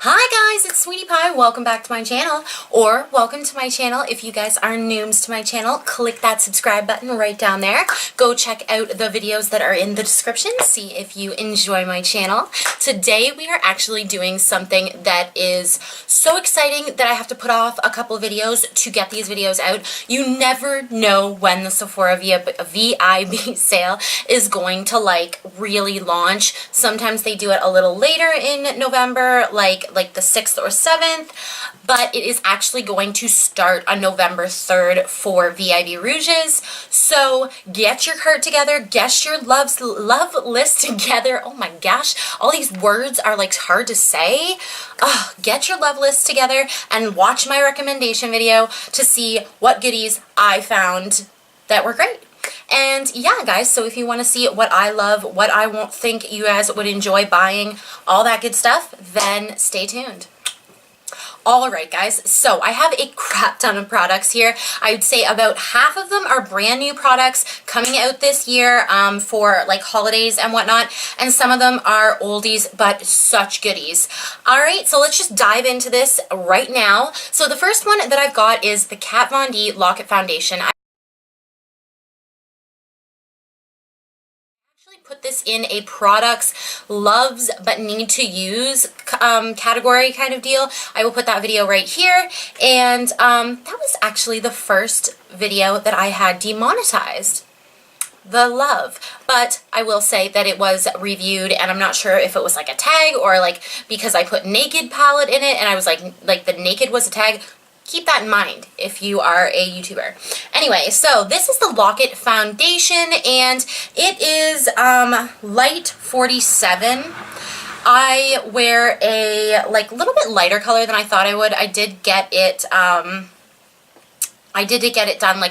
Hi guys, it's Sweetie Pie. Welcome back to my channel, or welcome to my channel. If you guys are noobs to my channel, click that subscribe button right down there. Go check out the videos that are in the description. See if you enjoy my channel. Today we are actually doing something that is so exciting that I have to put off a couple of videos to get these videos out. You never know when the Sephora VIB sale is going to really launch. Sometimes they do it a little later in November, like the 6th or 7th, but it is actually going to start on November 3rd for VIB Rouges. So get your cart together, get your love list together. Oh my gosh, all these words are like hard to say. Get your love list together and watch my recommendation video to see what goodies I found that were great. And yeah, guys, so if you want to see what I love, what I won't think you guys would enjoy buying, all that good stuff, then stay tuned. Alright guys, so I have a crap ton of products here. I would say about half of them are brand new products coming out this year for like holidays and whatnot, and some of them are oldies but such goodies. Alright, so let's just dive into this right now. So the first one that I've got is the Kat Von D Lock-It Foundation. Put this in a products loves but need to use category kind of deal. I will put that video right here, and that was actually the first video that I had demonetized. The love. But I will say that it was reviewed, and I'm not sure if it was like a tag or like because I put naked palette in it and I was like the naked was a tag. Keep that in mind if you are a YouTuber. Anyway, so this is the Lock-It Foundation, and it is light 47. I wear a little bit lighter color than I thought I would. I did get it done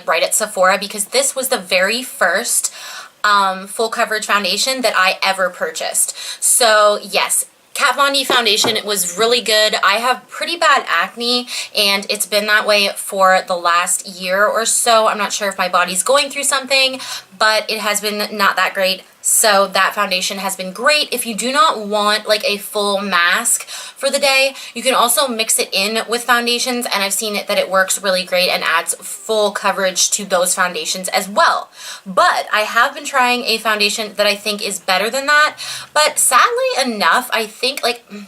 right at Sephora because this was the very first full coverage foundation that I ever purchased. So yes, Kat Von D foundation was really good. I have pretty bad acne, and it's been that way for the last year or so. I'm not sure if my body's going through something, but it has been not that great. So that foundation has been great. If you do not want like a full mask for the day, you can also mix it in with foundations, and I've seen it that it works really great and adds full coverage to those foundations as well. But I have been trying a foundation that I think is better than that, but sadly enough, I think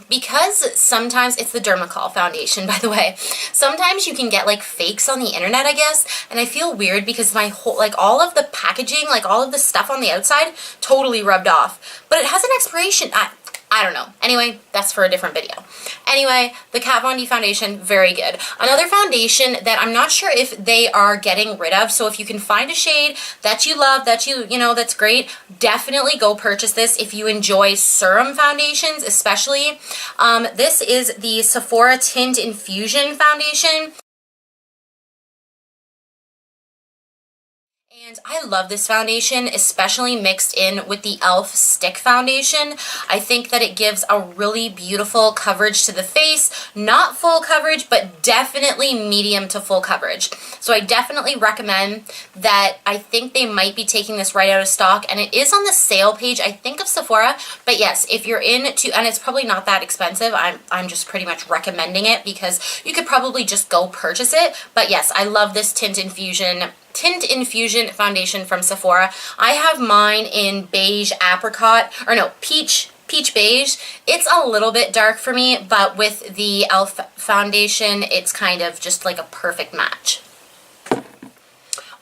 because sometimes it's the Dermacol foundation, by the way, sometimes you can get like fakes on the internet, I guess, and I feel weird because my whole all of the packaging, all of the stuff on the outside totally rubbed off, but it has an expiration. I don't know. Anyway, that's for a different video. Anyway, the Kat Von D foundation, very good. Another foundation that I'm not sure if they are getting rid of, so if you can find a shade that you love, that that's great, definitely go purchase this if you enjoy serum foundations, especially. This is the Sephora Tint Infusion Foundation. And I love this foundation, especially mixed in with the e.l.f. Stick Foundation. I think that it gives a really beautiful coverage to the face. Not full coverage, but definitely medium to full coverage. So I definitely recommend that. I think they might be taking this right out of stock, and it is on the sale page, I think, of Sephora. But yes, if you're into, and it's probably not that expensive, I'm just pretty much recommending it because you could probably just go purchase it. But yes, I love this Tint Infusion foundation from Sephora. I have mine in beige apricot, or no, peach beige. It's a little bit dark for me, but with the e.l.f. foundation, it's kind of just like a perfect match.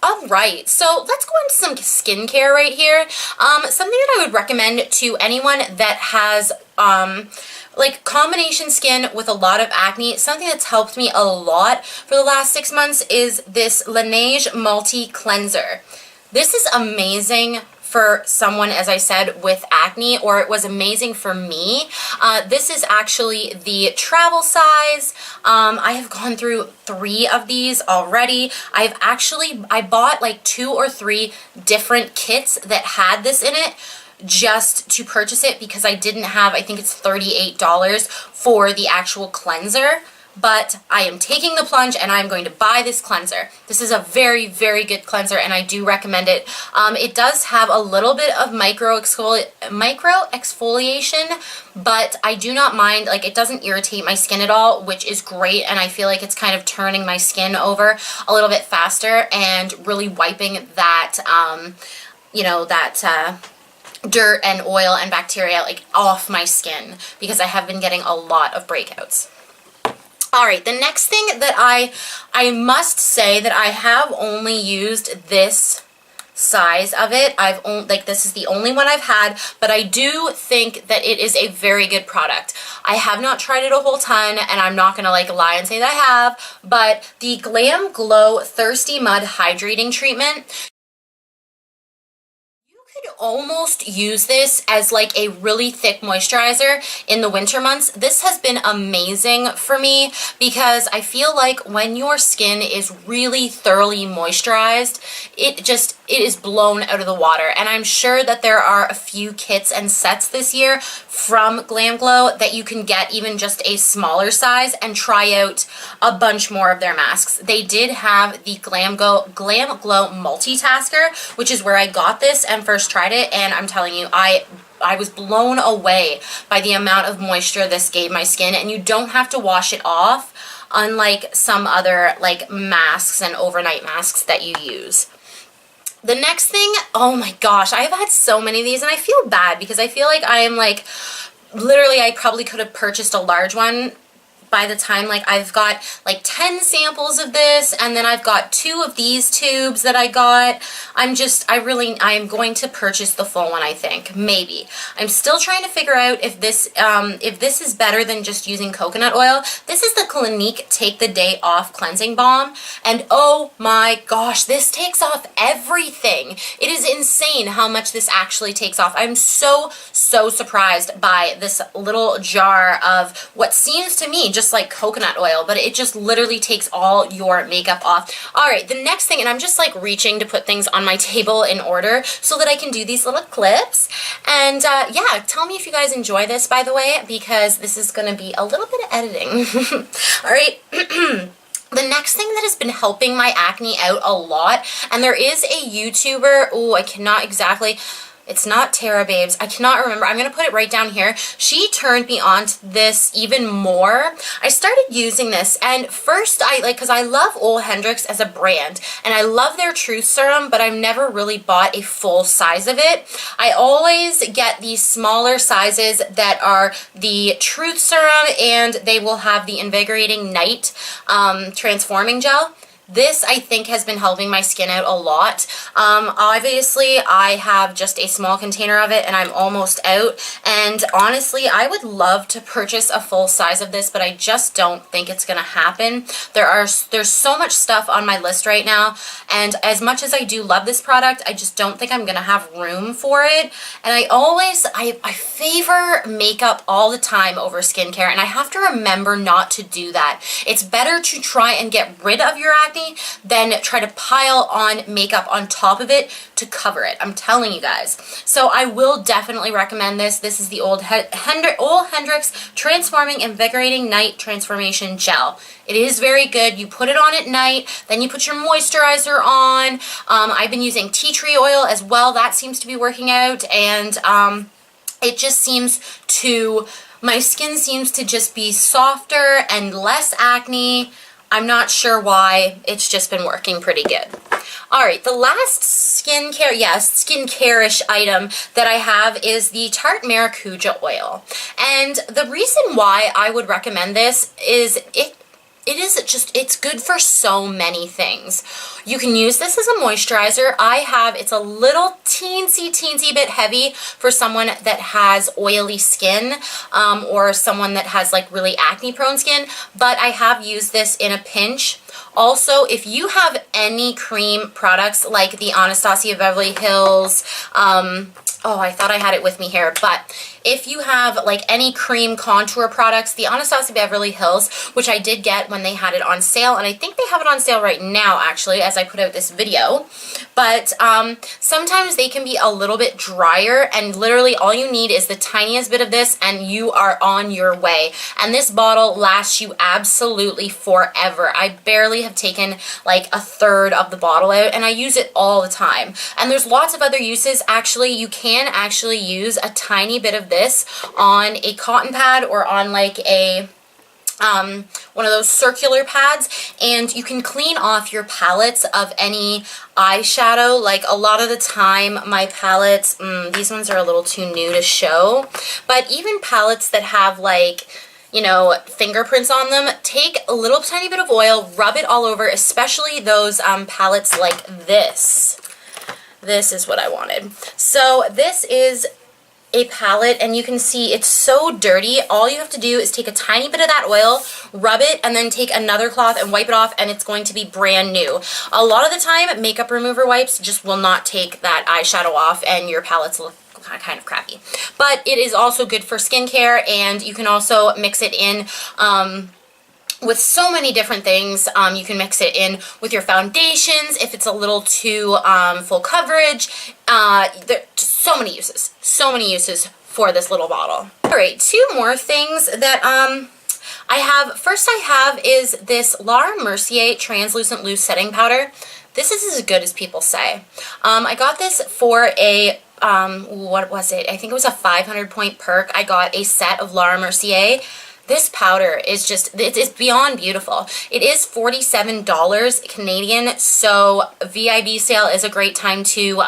Alright, so let's go into some skincare right here. Something that I would recommend to anyone that has combination skin with a lot of acne, something that's helped me a lot for the last 6 months is this Laneige Multi Cleanser. This is amazing for someone, as I said, with acne, or it was amazing for me. This is actually the travel size. I have gone through 3 of these already. I bought like 2 or 3 different kits that had this in it just to purchase it because I didn't have, I think it's $38 for the actual cleanser. but I am taking the plunge and I'm going to buy this cleanser. This is a very, very good cleanser and I do recommend it. It does have a little bit of micro exfoliation, but I do not mind. Like, it doesn't irritate my skin at all, which is great, and I feel like it's kind of turning my skin over a little bit faster and really wiping that, you know, that dirt and oil and bacteria like off my skin, because I have been getting a lot of breakouts. Alright, the next thing that I must say that I have only used this size of it. I've only, like, this is the only one I've had, but I do think that it is a very good product. I have not tried it a whole ton, and I'm not gonna like lie and say that I have, but the Glam Glow Thirsty Mud Hydrating Treatment, almost use this as like a really thick moisturizer in the winter months. This has been amazing for me because I feel like when your skin is really thoroughly moisturized, it is blown out of the water. And I'm sure that there are a few kits and sets this year from Glam Glow that you can get even just a smaller size and try out a bunch more of their masks. They did have the Glam Glow Multitasker, which is where I got this and first tried it, and I'm telling you, I was blown away by the amount of moisture this gave my skin, and you don't have to wash it off, unlike some other like masks and overnight masks that you use. The next thing, oh my gosh, I've had so many of these and I feel bad because I feel like I am like, literally I probably could have purchased a large one by the time, like, I've got like 10 samples of this, and then I've got 2 of these tubes that I got. I am going to purchase the full one, I think. Maybe. I'm still trying to figure out if this is better than just using coconut oil. This is the Clinique Take the Day Off Cleansing Balm, and oh my gosh, this takes off everything. It is insane how much this actually takes off. I'm so surprised by this little jar of what seems to me just like coconut oil, but it just literally takes all your makeup off. Alright, the next thing, and I'm just like reaching to put things on my table in order so that I can do these little clips. And yeah, tell me if you guys enjoy this, by the way, because this is going to be a little bit of editing. Alright. The next thing that has been helping my acne out a lot, and there is a YouTuber, oh, I cannot exactly... It's not Tara Babes. I cannot remember. I'm going to put it right down here. She turned me on to this even more. I started using this, and first because I love Ole Hendricks as a brand, and I love their Truth Serum, but I've never really bought a full size of it. I always get these smaller sizes that are the Truth Serum, and they will have the Invigorating Night Transforming Gel. This, I think, has been helping my skin out a lot. Obviously, I have just a small container of it, and I'm almost out. And honestly, I would love to purchase a full size of this, but I just don't think it's going to happen. There's so much stuff on my list right now, and as much as I do love this product, I just don't think I'm going to have room for it. And I favor makeup all the time over skincare, and I have to remember not to do that. It's better to try and get rid of your acne than try to pile on makeup on top of it to cover it. I'm telling you guys. So I will definitely recommend this. This is the Ole Hendricks Transforming Invigorating Night Transformation Gel. It is very good. You put it on at night, then you put your moisturizer on. I've been using tea tree oil as well. That seems to be working out, and it just seems to, my skin seems to just be softer and less acne. I'm not sure why. It's just been working pretty good. Alright, the last skincare-ish item that I have is the Tarte Maracuja Oil. And the reason why I would recommend this is it's good for so many things. You can use this as a moisturizer. It's a little teensy bit heavy for someone that has oily skin, or someone that has like really acne prone skin, but I have used this in a pinch. Also, if you have any cream products like the Anastasia Beverly Hills, oh, I thought I had it with me here, but if you have like any cream contour products, the Anastasia Beverly Hills, which I did get when they had it on sale, and I think they have it on sale right now actually as I put out this video, but sometimes they can be a little bit drier, and literally all you need is the tiniest bit of this and you are on your way. And this bottle lasts you absolutely forever. I barely have taken like a third of the bottle out, and I use it all the time. And there's lots of other uses. Actually, you can actually use a tiny bit of this on a cotton pad or on like a one of those circular pads, and you can clean off your palettes of any eyeshadow. Like a lot of the time my palettes, these ones are a little too new to show, but even palettes that have like, you know, fingerprints on them, take a little tiny bit of oil, rub it all over, especially those palettes like this. This is what I wanted. So this is a palette, and you can see it's so dirty. All you have to do is take a tiny bit of that oil, rub it, and then take another cloth and wipe it off, and it's going to be brand new. A lot of the time, makeup remover wipes just will not take that eyeshadow off, and your palettes look kind of crappy. But it is also good for skincare, and you can also mix it in with so many different things. You can mix it in with your foundations if it's a little too full coverage. There so many uses for this little bottle. Alright, two more things that I have. First I have is this Laura Mercier Translucent Loose Setting Powder. This is as good as people say. I got this for a what was it? I think it was a 500 point perk. I got a set of Laura Mercier. This powder is just, it's beyond beautiful. It is $47 Canadian, so VIB sale is a great time to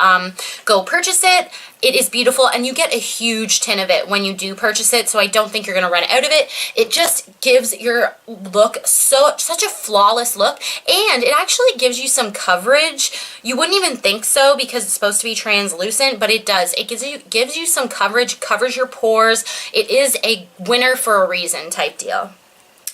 go purchase it. It is beautiful, and you get a huge tin of it when you do purchase it, so I don't think you're going to run out of it. It just gives your look such a flawless look, and it actually gives you some coverage. You wouldn't even think so because it's supposed to be translucent, but it does. It gives you some coverage, covers your pores. It is a winner for a reason type deal.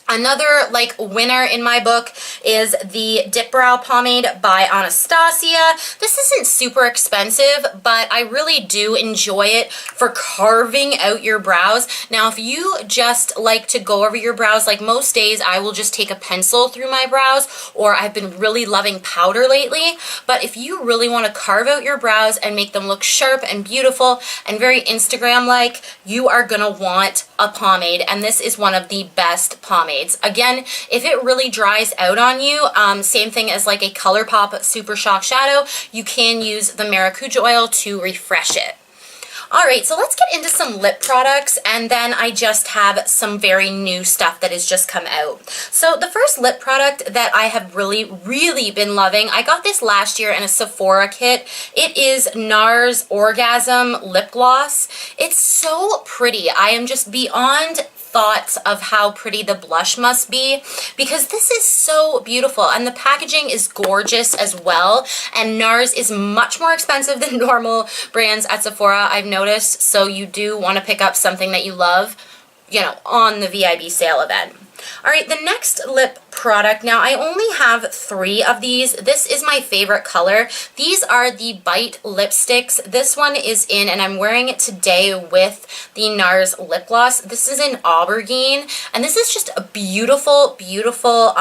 Another like winner in my book is the Dip Brow Pomade by Anastasia. This isn't super expensive, but I really do enjoy it for carving out your brows. Now, if you just like to go over your brows, like most days I will just take a pencil through my brows, or I've been really loving powder lately. But if you really want to carve out your brows and make them look sharp and beautiful and very Instagram-like, you are gonna want a pomade, and this is one of the best pomades. Again, if it really dries out on you, same thing as like a ColourPop Super Shock Shadow, you can use the Maracuja oil to refresh it. Alright, so let's get into some lip products, and then I just have some very new stuff that has just come out. So the first lip product that I have really been loving, I got this last year in a Sephora kit. It is NARS Orgasm Lip Gloss. It's so pretty. I am just beyond thoughts of how pretty the blush must be, because this is so beautiful, and the packaging is gorgeous as well. And NARS is much more expensive than normal brands at Sephora, I've noticed, so you do want to pick up something that you love, you know, on the VIB sale event. Alright, the next lip product, now I only have 3 of these. This is my favorite color. These are the Bite lipsticks. This one is in, and I'm wearing it today with the NARS lip gloss. This is in Aubergine, and this is just a beautiful, beautiful,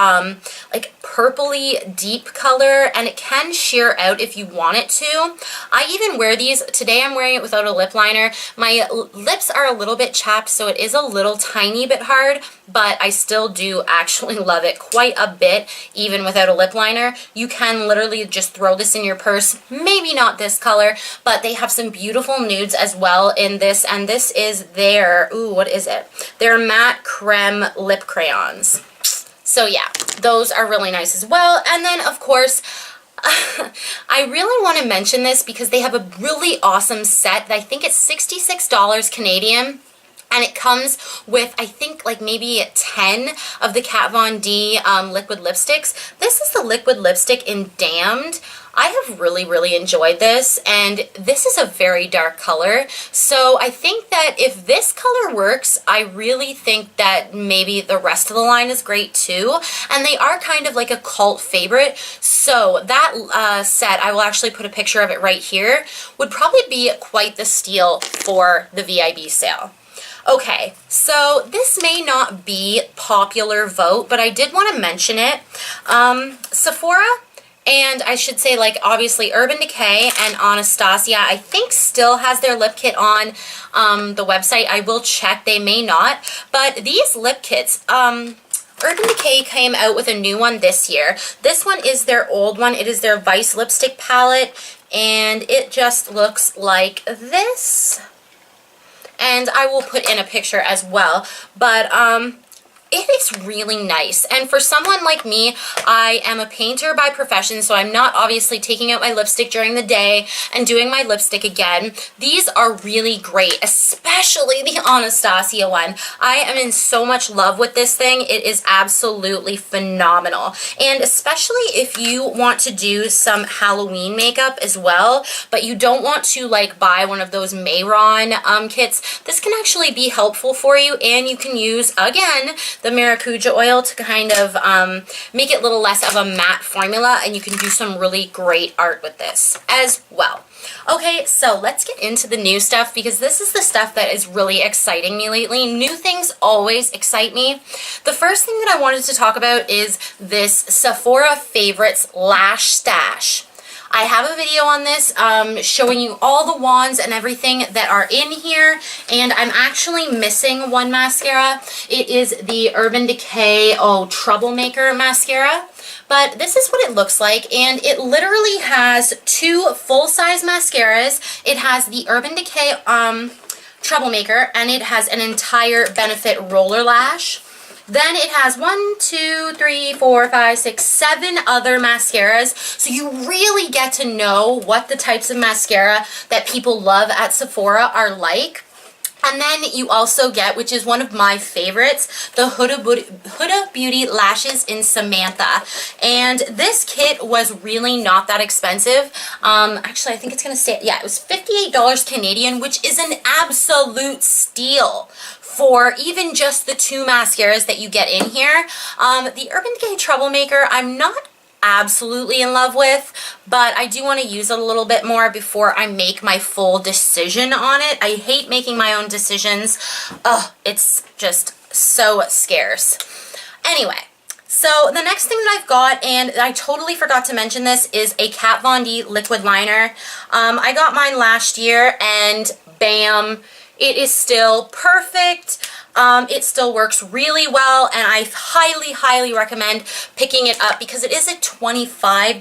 like purpley deep color, and it can sheer out if you want it to. I even wear these. Today I'm wearing it without a lip liner. My lips are a little bit chapped, so it is a little tiny bit hard, but I still do actually love it quite a bit, even without a lip liner. You can literally just throw this in your purse. Maybe not this color, but they have some beautiful nudes as well in this, and this is their, ooh, what is it? Their matte creme lip crayons. So yeah, those are really nice as well. And then, of course, I really want to mention this because they have a really awesome set. I think it's $66 Canadian. And it comes with, I think, like maybe 10 of the Kat Von D liquid lipsticks. This is the liquid lipstick in Damned. I have really enjoyed this, and this is a very dark color. So I think that if this color works, I really think that maybe the rest of the line is great too. And they are kind of like a cult favorite. So that set, I will actually put a picture of it right here, would probably be quite the steal for the VIB sale. Okay, so this may not be popular vote, but I did want to mention it. Sephora, and I should say, like, obviously Urban Decay and Anastasia, I think still has their lip kit on the website. I will check, they may not. But these lip kits, Urban Decay came out with a new one this year. This one is their old one. It is their Vice lipstick palette, and it just looks like this. And I will put in a picture as well. But, it is really nice, and for someone like me, I am a painter by profession, so I'm not obviously taking out my lipstick during the day and doing my lipstick again. These are really great, especially the Anastasia one. I am in so much love with this thing. It is absolutely phenomenal, and especially if you want to do some Halloween makeup as well, but you don't want to like buy one of those Mayron kits, this can actually be helpful for you, and you can use, again, the maracuja oil to kind of make it a little less of a matte formula, and you can do some really great art with this as well. Okay, so let's get into the new stuff, because this is the stuff that is really exciting me lately. New things always excite me. The first thing that I wanted to talk about is this Sephora Favorites Lash Stash. I have a video on this showing you all the wands and everything that are in here, and I'm actually missing one mascara. It is the Urban Decay Troublemaker mascara, but this is what it looks like, and it literally has two full-size mascaras. It has the Urban Decay Troublemaker, and it has an entire Benefit Roller Lash. Then it has 1, 2, 3, 4, 5, 6, 7 other mascaras. So you really get to know what the types of mascara that people love at Sephora are like. And then you also get, which is one of my favorites, the Huda Beauty Lashes in Samantha. And this kit was really not that expensive. Actually, I think it's going to stay, yeah, it was $58 Canadian, which is an absolute steal for even just the two mascaras that you get in here. The Urban Decay Troublemaker, I'm not absolutely in love with, but I do want to use it a little bit more before I make my full decision on it. I hate making my own decisions. Ugh, it's just so scarce. Anyway, so the next thing that I've got, and I totally forgot to mention this, is a Kat Von D liquid liner. I got mine last year, and bam, it is still perfect. It still works really well, and I highly recommend picking it up because it is a $25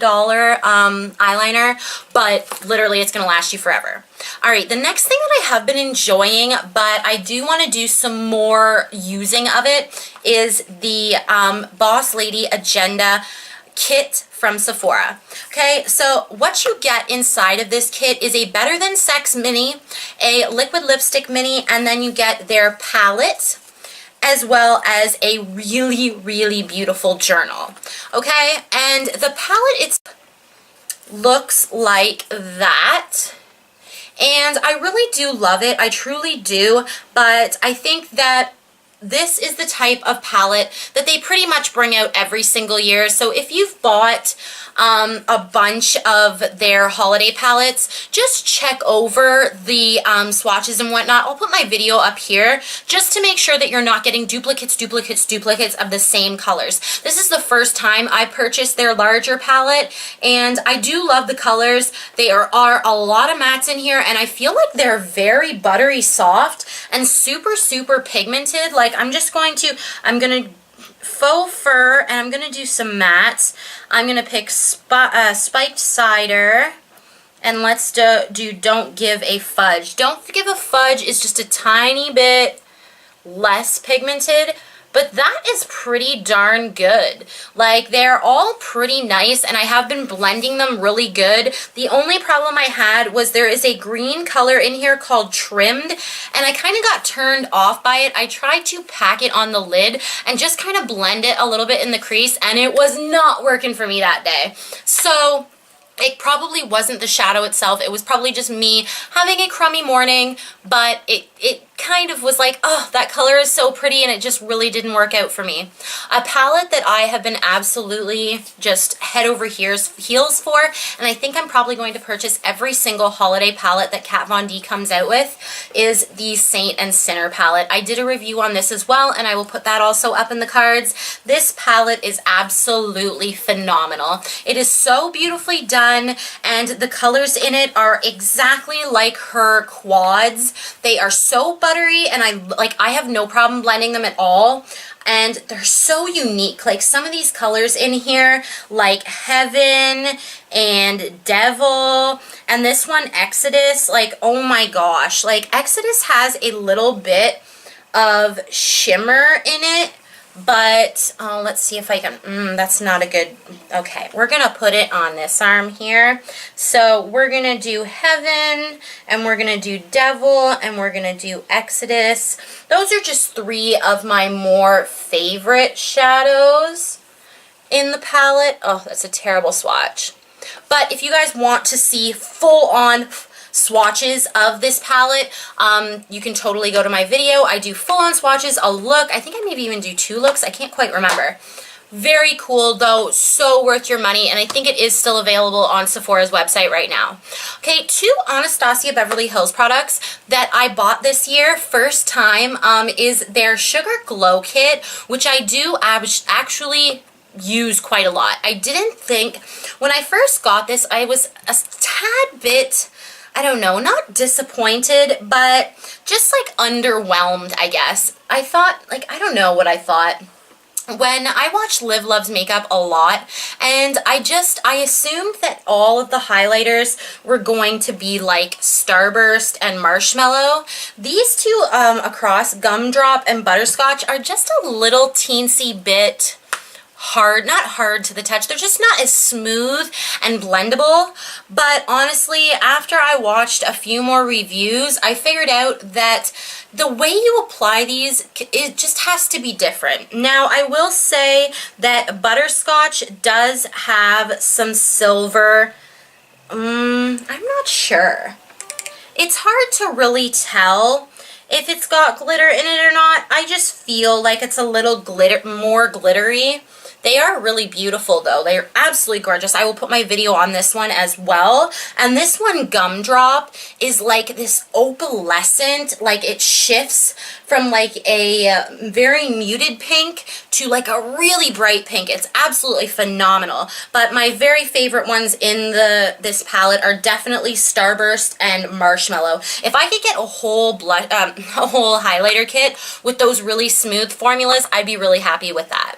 eyeliner, but literally it's going to last you forever. Alright, the next thing that I have been enjoying, but I do want to do some more using of it, is the Boss Lady Agenda kit from Sephora. Okay, so what you get inside of this kit is a Better Than Sex mini, a liquid lipstick mini, and then you get their palette, as well as a really beautiful journal. Okay, and the palette, looks like that. And I really do love it. I truly do, but I think that this is the type of palette that they pretty much bring out every single year. So if you've bought a bunch of their holiday palettes, just check over the swatches and whatnot. I'll put my video up here just to make sure that you're not getting duplicates of the same colors. This is the first time I purchased their larger palette, and I do love the colors. There are a lot of mattes in here, and I feel like they're very buttery soft and super pigmented. Like, I'm gonna faux fur, and I'm gonna do some mattes. I'm gonna pick Spiked Cider, and let's do Don't Give a Fudge. Don't Give a Fudge is just a tiny bit less pigmented, but that is pretty darn good. Like, they're all pretty nice, and I have been blending them really good. The only problem I had was there is a green color in here called Trimmed, and I kind of got turned off by it. I tried to pack it on the lid and just kind of blend it a little bit in the crease, and it was not working for me that day. So it probably wasn't the shadow itself. It was probably just me having a crummy morning, but it kind of was like, oh, that color is so pretty, and it just really didn't work out for me. A palette that I have been absolutely just head over heels for, and I think I'm probably going to purchase every single holiday palette that Kat Von D comes out with, is the Saint and Sinner palette. I did a review on this as well, and I will put that also up in the cards. This palette is absolutely phenomenal. It is so beautifully done, and the colors in it are exactly like her quads. They are so buttery, and I have no problem blending them at all, and they're so unique. Like, some of these colors in here, like Heaven and Devil, and this one Exodus, like, oh my gosh, like, Exodus has a little bit of shimmer in it, but let's see if I can, that's not a good, okay, we're gonna put it on this arm here. So we're gonna do Heaven, and we're gonna do Devil, and we're gonna do Exodus. Those are just three of my more favorite shadows in the palette. Oh, that's a terrible swatch. But if you guys want to see full-on swatches of this palette, you can totally go to my video. I do full-on swatches, a look. I think I maybe even do 2 looks. I can't quite remember. Very cool though, so worth your money, and I think it is still available on Sephora's website right now. Okay, 2 Anastasia Beverly Hills products that I bought this year, first time, is their Sugar Glow Kit, which I do actually use quite a lot. I didn't think, when I first got this, I was a tad bit, I don't know, not disappointed, but just like underwhelmed, I guess. I thought, like, I don't know what I thought. When I watched Liv Loves Makeup a lot, and I assumed that all of the highlighters were going to be like Starburst and Marshmallow. These two across, Gumdrop and Butterscotch, are just a little teensy bit hard, not hard to the touch, they're just not as smooth and blendable. But honestly, after I watched a few more reviews, I figured out that the way you apply these, it just has to be different. Now, I will say that Butterscotch does have some silver, I'm not sure. It's hard to really tell if it's got glitter in it or not. I just feel like it's a little more glittery. They are really beautiful though. They are absolutely gorgeous. I will put my video on this one as well. And this one, Gumdrop, is like this opalescent, like it shifts from like a very muted pink to like a really bright pink. It's absolutely phenomenal. But my very favorite ones in this palette are definitely Starburst and Marshmallow. If I could get a whole highlighter kit with those really smooth formulas, I'd be really happy with that.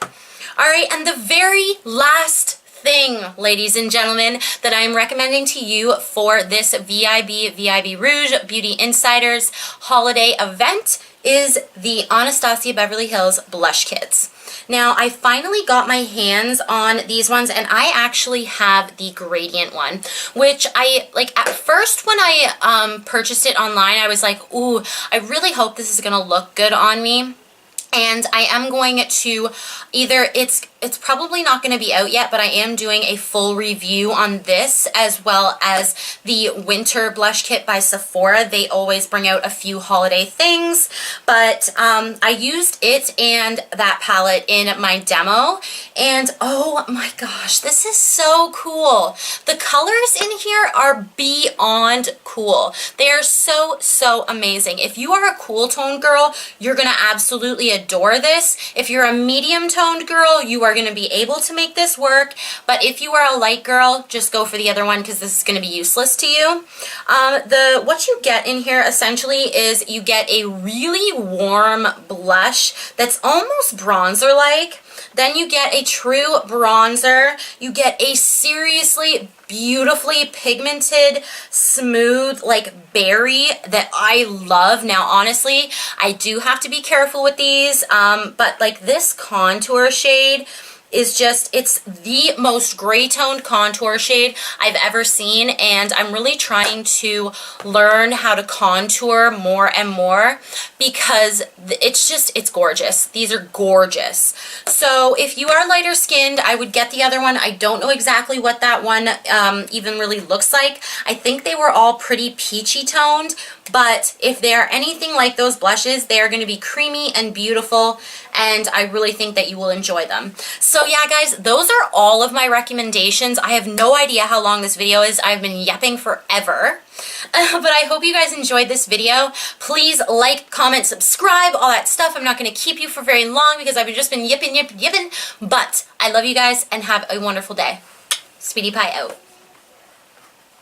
Alright, and the very last thing, ladies and gentlemen, that I'm recommending to you for this VIB Rouge Beauty Insiders holiday event is the Anastasia Beverly Hills Blush Kits. Now, I finally got my hands on these ones, and I actually have the gradient one, which I, like, at first when I purchased it online, I was like, ooh, I really hope this is going to look good on me. And I am going to either, it's probably not going to be out yet, but I am doing a full review on this as well as the Winter Blush Kit by Sephora. They always bring out a few holiday things, but I used it and that palette in my demo, and oh my gosh, this is so cool. The colors in here are beyond cool. They are so, so amazing. If you are a cool tone girl, you're going to absolutely adore this. If you're a medium toned girl, you are going to be able to make this work, but if you are a light girl, just go for the other one because this is going to be useless to you. What you get in here essentially is you get a really warm blush that's almost bronzer-like. Then you get a true bronzer. You get a seriously beautifully pigmented, smooth, like berry that I love. Now, honestly, I do have to be careful with these, but like this contour shade is just, it's the most gray toned contour shade I've ever seen, and I'm really trying to learn how to contour more and more because it's just, it's gorgeous. These are gorgeous. So if you are lighter skinned, I would get the other one. I don't know exactly what that one even really looks like. I think they were all pretty peachy toned, but if they're anything like those blushes, they are going to be creamy and beautiful, and I really think that you will enjoy them. So yeah, guys, those are all of my recommendations. I have no idea how long this video is. I've been yapping forever. But I hope you guys enjoyed this video. Please like, comment, subscribe, all that stuff. I'm not going to keep you for very long because I've just been yipping. But I love you guys and have a wonderful day. Sweetie Pie out.